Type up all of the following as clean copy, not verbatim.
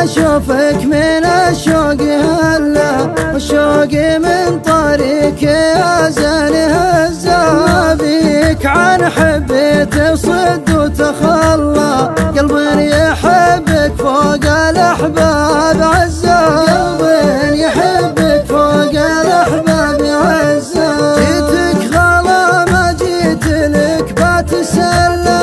اشوفك من الشوق هلا، والشوق من طريق يا زاني هزا بيك عن حبي تصد وتخلى، قلب يحبك فوق الاحباب عزا، قلب يحبك فوق الاحباب عزا. جيتك غلا ما جيت لك بتسلى،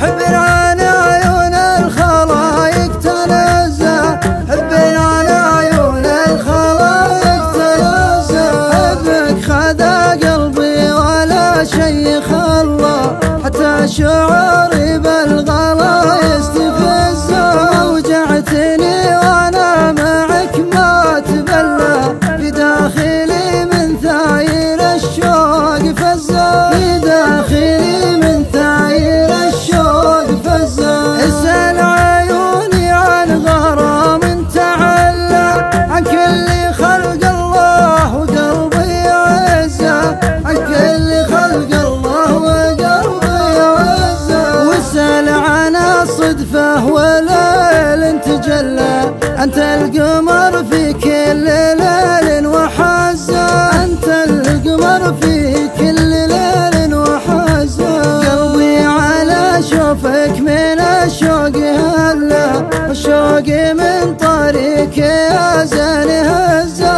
حبر عن عيون الخلايق تنزه، حبر عن عيون الخلايق تنزه. حبك خذا قلبي ولا شي خلى، حتى شعوري بالغلا يستفزه. وجعتني وانا معك ما تبلى، في داخلي من ثاير الشوق فزه، في داخلي من ثاير الشوق فزه. اسأل عيوني عن غرام تعلى، عن كل خلق الله وقلبي عزه، عن كل خلق الله وقلبي عزه. واسأل عن الصدفة وليل تجلى، أنت القمر في كل ليل وحزة، أنت القمر في كل ليل وحزة. قلبي على شوفك من الشوق هلا، والشوق من طريق يا زاني هزا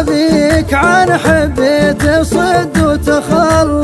بيك عن حبي تصد وتخلى.